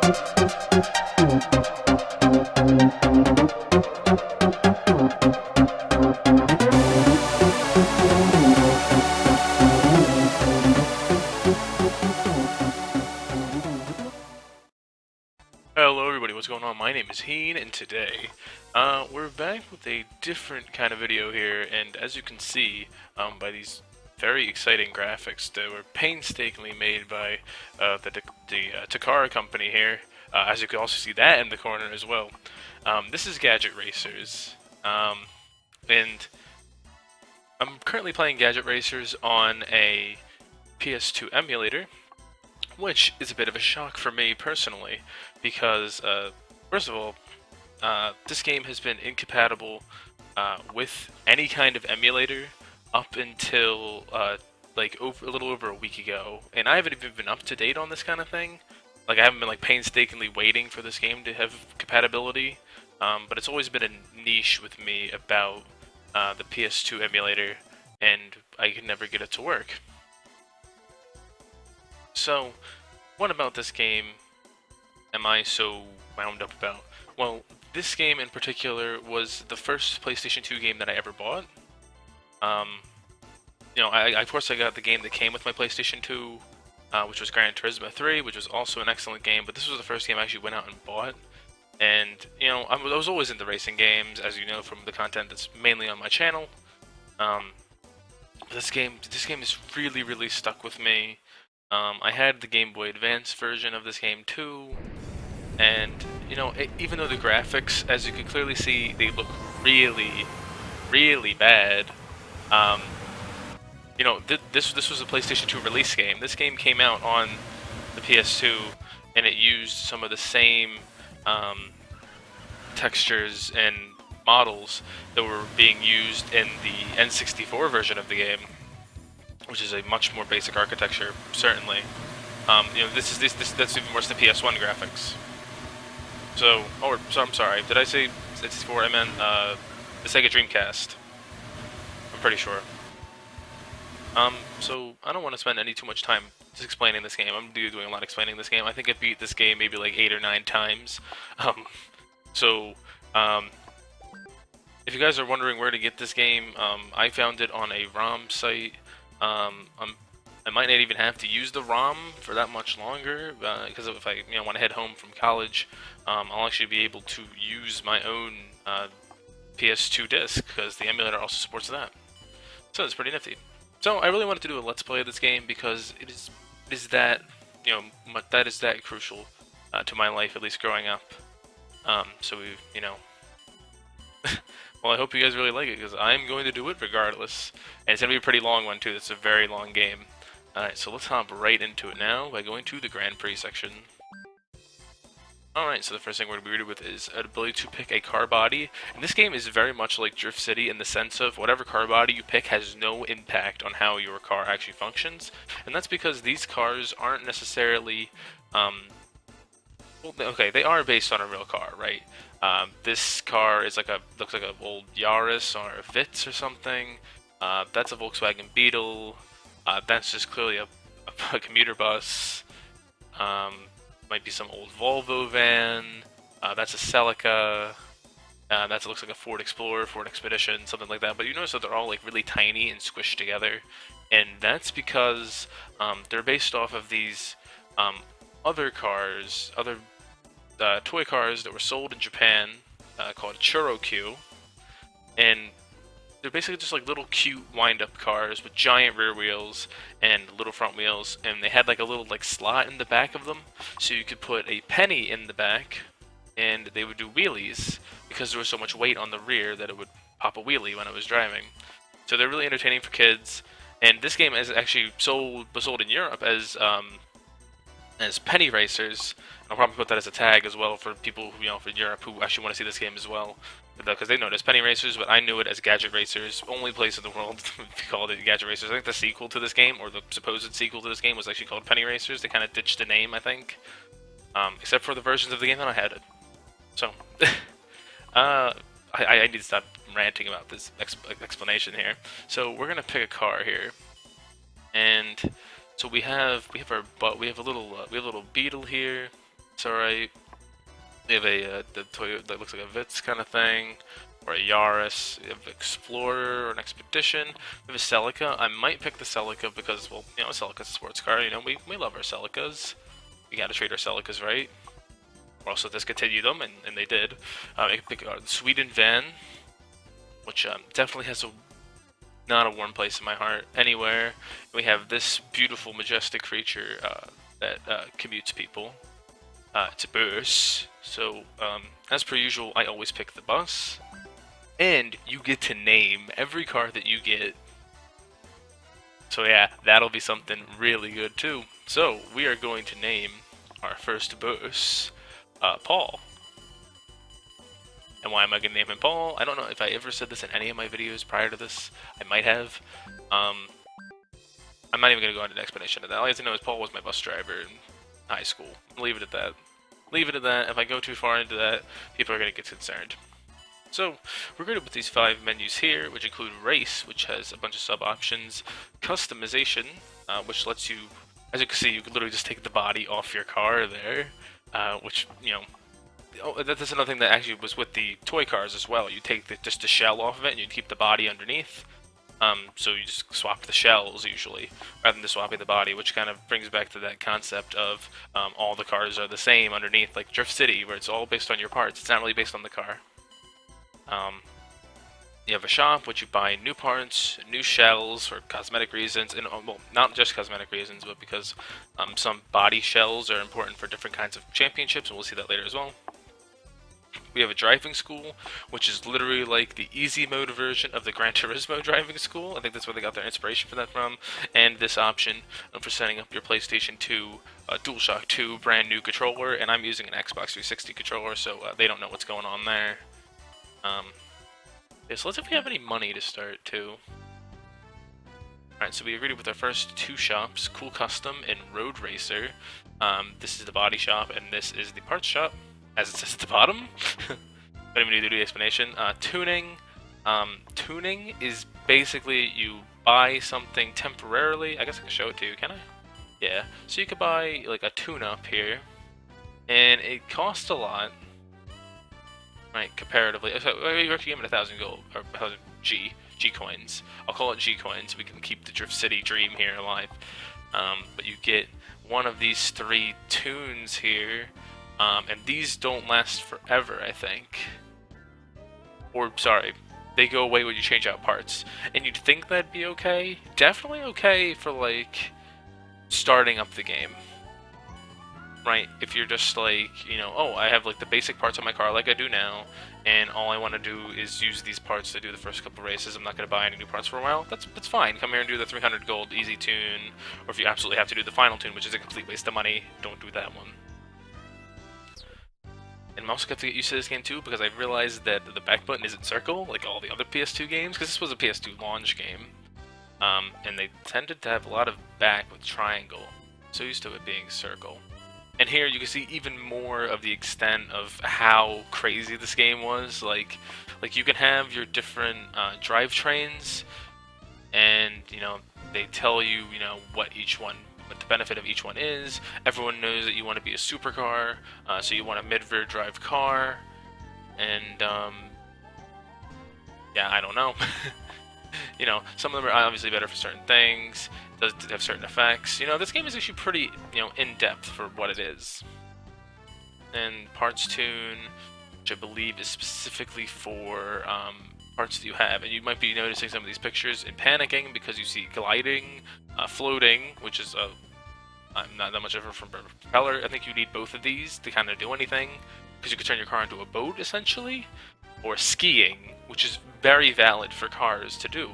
Hello everybody, what's going on? My name is Heen, and today, we're back with a different kind of video here, and as you can see, by these very exciting graphics that were painstakingly made by the Takara company here, as you can also see that in the corner as well. This is Gadget Racers, and I'm currently playing Gadget Racers on a PS2 emulator, which is a bit of a shock for me personally, because first of all, this game has been incompatible with any kind of emulator up until like a little over a week ago, and I haven't even been up to date on this kind of thing. Like I haven't been like painstakingly waiting for this game to have compatibility, but it's always been a niche with me about the PS2 emulator, and I could never get it to work. So, what about this game am I so wound up about? Well, this game in particular was the first PlayStation 2 game that I ever bought. Of course I got the game that came with my PlayStation 2, which was Gran Turismo 3, which was also an excellent game, but this was the first game I actually went out and bought. And, I was always into racing games, as you know from the content that's mainly on my channel. This game is really, really stuck with me. I had the Game Boy Advance version of this game too, and even though the graphics, as you can clearly see, they look really, really bad. This was a PlayStation 2 release game. This game came out on the PS2, and it used some of the same textures and models that were being used in the N64 version of the game, which is a much more basic architecture, certainly. That's even worse than PS1 graphics. So I'm sorry. Did I say 64? I meant the Sega Dreamcast. I'm pretty sure. So I don't want to spend too much time just explaining this game. I'm doing a lot explaining this game. I think I beat this game maybe like 8 or 9 times. If you guys are wondering where to get this game, I found it on a ROM site. I might not even have to use the ROM for that much longer, because if I want to head home from college, I'll actually be able to use my own PS2 disc, because the emulator also supports that. So it's pretty nifty. So I really wanted to do a Let's Play of this game because it is that crucial to my life, at least growing up. Well, I hope you guys really like it, because I'm going to do it regardless. And it's going to be a pretty long one, too. It's a very long game. Alright, so let's hop right into it now by going to the Grand Prix section. Alright, so the first thing we're going to be greeted with is an ability to pick a car body. And this game is very much like Drift City in the sense of whatever car body you pick has no impact on how your car actually functions. And that's because these cars aren't necessarily... okay, they are based on a real car, right? This car is looks like an old Yaris or a Vitz or something. That's a Volkswagen Beetle. That's just clearly a commuter bus. Might be some old Volvo van. That's a Celica. That looks like a Ford Explorer, Ford Expedition, something like that. But you notice that they're all like really tiny and squished together, and that's because they're based off of these other cars, toy cars that were sold in Japan, called Churokyu, and they're basically just like little cute wind-up cars with giant rear wheels and little front wheels, and they had like a little like slot in the back of them, so you could put a penny in the back, and they would do wheelies because there was so much weight on the rear that it would pop a wheelie when it was driving. So they're really entertaining for kids, and this game is actually was sold in Europe as penny racers. I'll probably put that as a tag as well for people who, for Europe who actually want to see this game as well, because they know it as penny racers, but I knew it as Gadget Racers. Only place in the world called it Gadget Racers. I think the sequel to this game, or the supposed sequel to this game, was actually called Penny Racers. They kind of ditched the name, I think, except for the versions of the game that I had it. So, I need to stop ranting about this explanation here. So we're gonna pick a car here, and so we have a little Beetle here. It's alright. We have a the Toyota that looks like a Vitz kind of thing, or a Yaris. We have Explorer or an Expedition. We have a Celica. I might pick the Celica because, well, you know, Celica's a sports car. You know, we love our Celicas. We gotta treat our Celicas right. Or also discontinue them, and they did. We can pick the Sweden van, which definitely has not a warm place in my heart anywhere. We have this beautiful, majestic creature that commutes people. It's a bus. So, as per usual, I always pick the bus. And you get to name every car that you get. So yeah, that'll be something really good too. So, we are going to name our first bus, Paul. And why am I going to name him Paul? I don't know if I ever said this in any of my videos prior to this. I might have. I'm not even going to go into an explanation of that. All I have to know is Paul was my bus driver in high school. Leave it at that. Leave it at that. If I go too far into that, people are going to get concerned. So, we're going to put these 5 menus here, which include Race, which has a bunch of sub-options, Customization, which lets you, as you can see, you can literally just take the body off your car there, which, you know, that's another thing that actually was with the toy cars as well. You take just the shell off of it, and you keep the body underneath. So you just swap the shells usually, rather than just swapping the body, which kind of brings back to that concept of all the cars are the same underneath, like Drift City, where it's all based on your parts. It's not really based on the car. You have a shop, which you buy new parts, new shells for cosmetic reasons, and well, not just cosmetic reasons, but because some body shells are important for different kinds of championships, and we'll see that later as well. We have a driving school, which is literally like the easy mode version of the Gran Turismo driving school. I think that's where they got their inspiration for that from. And this option for setting up your PlayStation 2 DualShock 2 brand new controller, and I'm using an Xbox 360 controller, so they don't know what's going on there. Yeah, so let's see if we have any money to start too. Alright, so we agreed with our first 2 shops, Cool Custom and Road Racer. This is the body shop, and this is the parts shop, as it says at the bottom. Don't even need to do the explanation. Tuning. Tuning is basically you buy something temporarily. I guess I can show it to you, can I? Yeah. So you could buy like a tune-up here, and it costs a lot, right? Comparatively, so you're actually giving it 1,000 gold or 1,000 G coins. I'll call it G coins. So we can keep the Drift City dream here alive. But you get one of these 3 tunes here. And these don't last forever, I think. Or, sorry, they go away when you change out parts. And you'd think that'd be okay. Definitely okay for, like, starting up the game. Right? If you're just like, you know, oh, I have, like, the basic parts on my car like I do now, and all I want to do is use these parts to do the first couple races. I'm not going to buy any new parts for a while. That's fine. Come here and do the 300 gold easy tune. Or if you absolutely have to do the final tune, which is a complete waste of money, don't do that one. And I'm also got to get used to this game too, because I realized that the back button isn't circle, like all the other PS2 games, because this was a PS2 launch game. And they tended to have a lot of back with triangle, so used to it being circle. And here you can see even more of the extent of how crazy this game was. Like you can have your different drivetrains, and you know they tell you what the benefit of each one is. Everyone knows that you want to be a supercar, so you want a mid-rear drive car, and yeah, I don't know. You know, some of them are obviously better for certain things. Does have certain effects. You know, this game is actually pretty, in depth for what it is. And parts tune, which I believe is specifically for parts that you have, and you might be noticing some of these pictures and panicking because you see gliding, floating, which is not that much different from propeller. I think you need both of these to kind of do anything, because you can turn your car into a boat essentially, or skiing, which is very valid for cars to do.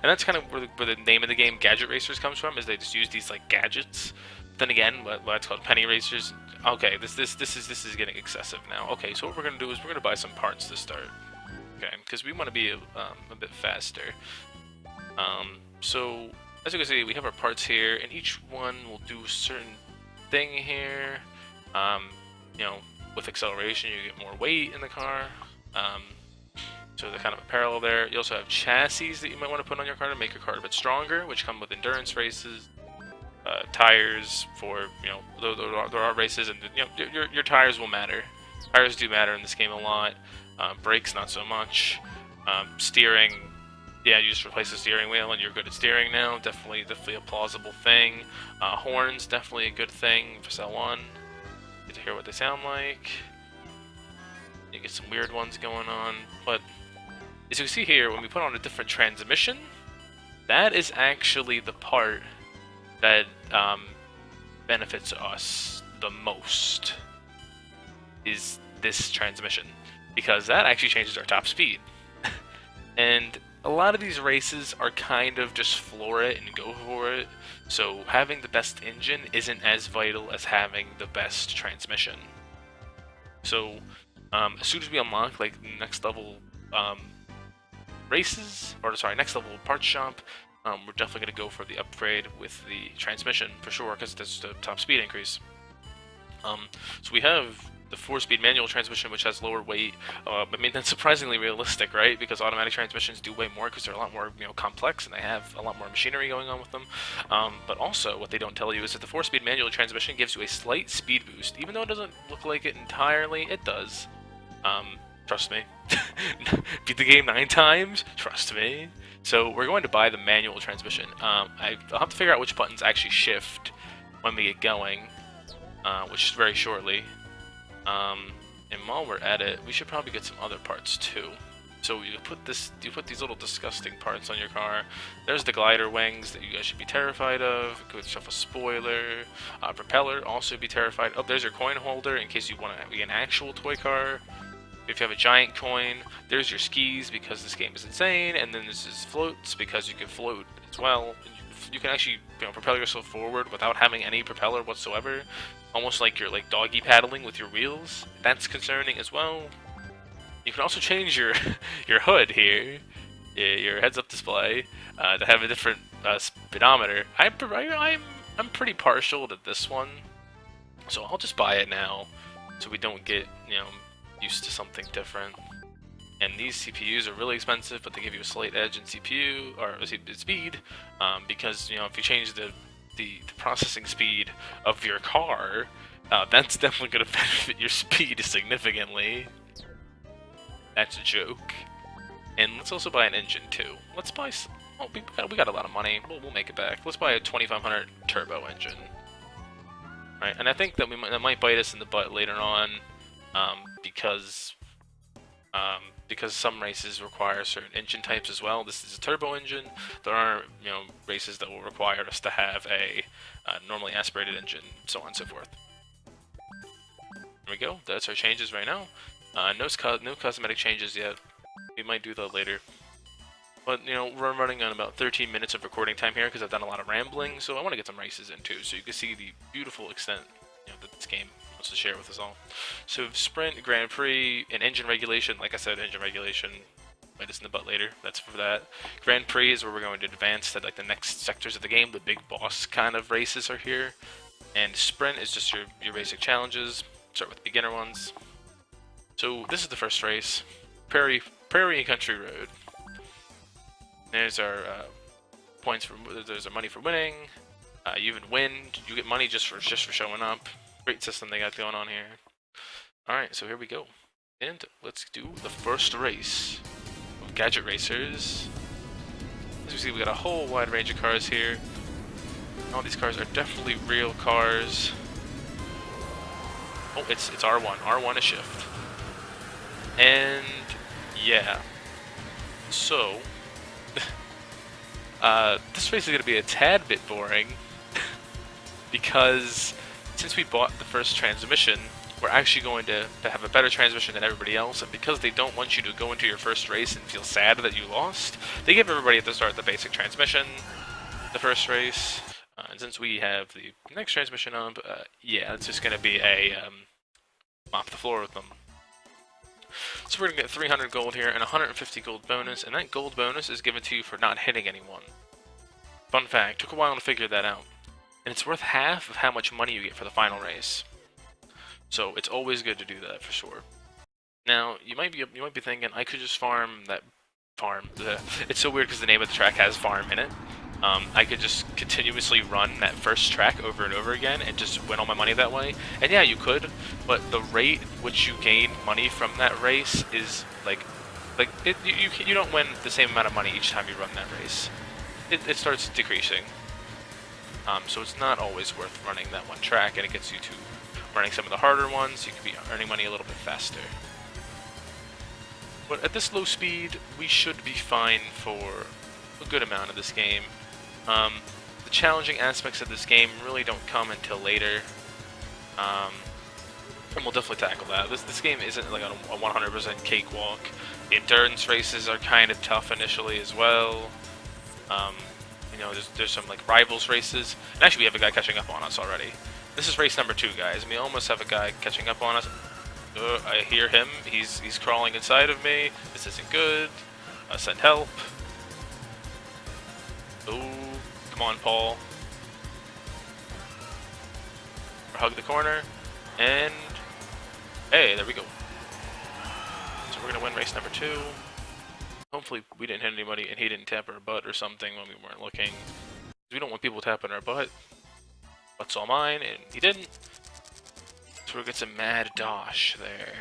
And that's kind of where the name of the game Gadget Racers comes from, is they just use these like gadgets. Then again, what's called penny racers. Okay, this is getting excessive now. Okay, so what we're gonna do is we're gonna buy some parts to start. Okay, because we want to be a bit faster. So as you can see, we have our parts here, and each one will do a certain thing here. With acceleration, you get more weight in the car. So they're kind of a parallel there. You also have chassis that you might want to put on your car to make your car a bit stronger, which come with endurance races. tires for, there are races, and your tires will matter. Tires do matter in this game a lot. Brakes not so much. Steering, yeah, you just replace the steering wheel and you're good at steering now. Definitely a plausible thing. Horns, definitely a good thing for cell 1. Get to hear what they sound like. You get some weird ones going on, but as you can see here, when we put on a different transmission, that is actually the part that benefits us the most, is this transmission, because that actually changes our top speed. And a lot of these races are kind of just floor it and go for it, so having the best engine isn't as vital as having the best transmission. So as soon as we unlock like next level races, or sorry, next level parts shop, we're definitely going to go for the upgrade with the transmission for sure, because that's the top speed increase. So we have the 4-speed manual transmission, which has lower weight. I mean, that's surprisingly realistic, right? Because automatic transmissions do weigh more because they're a lot more, complex, and they have a lot more machinery going on with them. But also, what they don't tell you is that the 4-speed manual transmission gives you a slight speed boost, even though it doesn't look like it entirely. It does. Trust me. Beat the game 9 times. Trust me. So we're going to buy the manual transmission. I'll have to figure out which buttons actually shift when we get going, which is very shortly. And while we're at it, we should probably get some other parts too. So you put these little disgusting parts on your car. There's the glider wings that you guys should be terrified of. Good stuff, a spoiler, propeller, also be terrified. Oh, there's your coin holder in case you want to be an actual toy car. If you have a giant coin, there's your skis because this game is insane, and then this is floats because you can float as well. You can actually propel yourself forward without having any propeller whatsoever, almost like you're like doggy paddling with your wheels. That's concerning as well. You can also change your your hood here, your heads-up display, to have a different speedometer. I'm pretty partial to this one, so I'll just buy it now, so we don't get used to something different. And these CPUs are really expensive, but they give you a slight edge in CPU or speed, because if you change the processing speed of your car, that's definitely going to benefit your speed significantly. That's a joke. And let's also buy an engine too. Let's buy some. Oh, we got a lot of money. We'll make it back. Let's buy a 2500 turbo engine. Right, and I think that that might bite us in the butt later on, because some races require certain engine types as well. This is a turbo engine. There are races that will require us to have a normally aspirated engine, so on and so forth. There we go. That's our changes right now. No cosmetic changes yet. We might do that later. But we're running on about 13 minutes of recording time here because I've done a lot of rambling, so I want to get some races in too, so you can see the beautiful extent that this game wants to share with us all. So Sprint, Grand Prix, and engine regulation. Like I said, engine regulation. Bite us in the butt later. That's for that. Grand Prix is where we're going to advance to like the next sectors of the game. The big boss kind of races are here. And Sprint is just your basic challenges. Start with the beginner ones. So this is the first race. Prairie and Country Road. There's our points for. There's our money for winning. You even win. You get money just for showing up. Great system they got going on here. All right, so here we go, and let's do the first race of Gadget Racers. As you see, we got a whole wide range of cars here. All these cars are definitely real cars. Oh, it's R1. R1 is shift. And yeah, so this race is going to be a tad bit boring because since we bought the first transmission, we're actually going to have a better transmission than everybody else, and because they don't want you to go into your first race and feel sad that you lost, they give everybody at the start the basic transmission, the first race, and since we have the next transmission up, yeah, it's just going to be a mop the floor with them. So we're going to get 300 gold here and 150 gold bonus, and that gold bonus is given to you for not hitting anyone. Fun fact, took a while to figure that out. And it's worth half of how much money you get for the final race. So it's always good to do that for sure. Now, you might be thinking, I could just farm that farm. It's so weird because the name of the track has farm in it. I could just continuously run that first track over and over again and just win all my money that way. And yeah, you could, but the rate which you gain money from that race is you don't win the same amount of money each time you run that race. It starts decreasing. So it's not always worth running that one track, and it gets you to running some of the harder ones. You could be earning money a little bit faster. But at this low speed, we should be fine for a good amount of this game. The challenging aspects of this game really don't come until later. And we'll definitely tackle that. This game isn't like a 100% cakewalk. The endurance races are kind of tough initially as well. You know, there's some like rivals races. And actually, we have a guy catching up on us already. This is race number 2, guys. We almost have a guy catching up on us. I hear him. He's crawling inside of me. This isn't good. Send help. Oh, come on, Paul. Hug the corner, and hey, there we go. So we're gonna win race number 2. Hopefully we didn't hit anybody and he didn't tap our butt or something when we weren't looking. We don't want people tapping our butt. Butt's all mine, and he didn't. So we get some mad dosh there,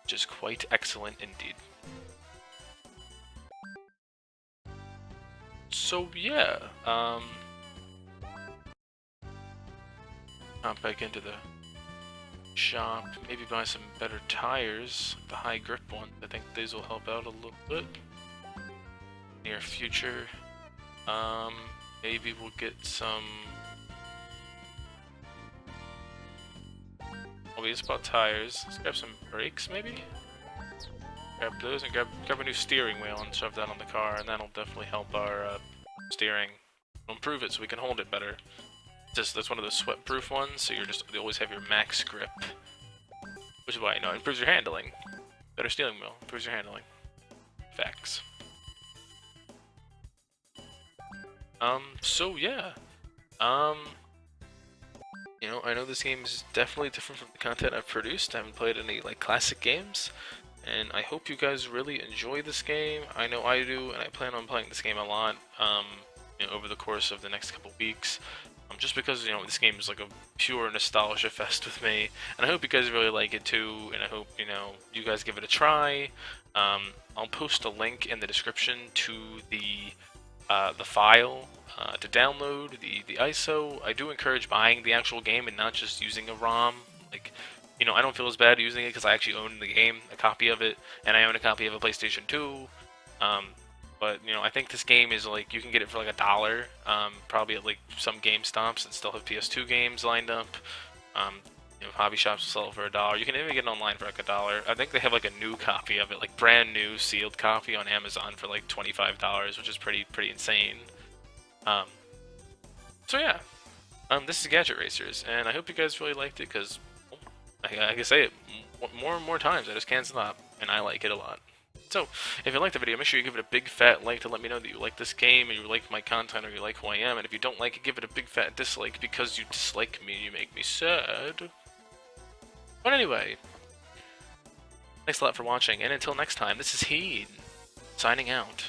which is quite excellent indeed. So yeah, hop back into the shop, maybe buy some better tires, the high grip ones. I think these will help out a little bit near future. Maybe we'll get some. I'll be just about tires. Let's grab some brakes, maybe. Grab those and grab a new steering wheel and shove that on the car, and that'll definitely help our steering. Improve it so we can hold it better. That's one of those sweat-proof ones, so you always have your max grip, which is why it improves your handling. Better steering wheel improves your handling. Facts. So yeah. You know, I know this game is definitely different from the content I've produced. I haven't played any like classic games, and I hope you guys really enjoy this game. I know I do, and I plan on playing this game a lot. You know, over the course of the next couple weeks. Just because, you know, this game is like a pure nostalgia fest with me, and I hope you guys really like it too, and I hope, you know, you guys give it a try. I'll post a link in the description to the file to download the ISO. I do encourage buying the actual game and not just using a ROM. Like, you know, I don't feel as bad using it because I actually own the game, a copy of it, and I own a copy of a PlayStation 2. But, you know, I think this game is, like, you can get it for, like, $1, probably at, like, some GameStops that still have PS2 games lined up. You know, hobby shops will sell it for $1. You can even get it online for, like, $1. I think they have, like, a new copy of it, like, brand new, sealed copy on Amazon for, like, $25, which is pretty insane. So, yeah. This is Gadget Racers, and I hope you guys really liked it, because, I can say it more and more times, I just can't stop, and I like it a lot. So, if you liked the video, make sure you give it a big fat like to let me know that you like this game, and you like my content, or you like who I am, and if you don't like it, give it a big fat dislike, because you dislike me and you make me sad. But anyway, thanks a lot for watching, and until next time, this is Heen, signing out.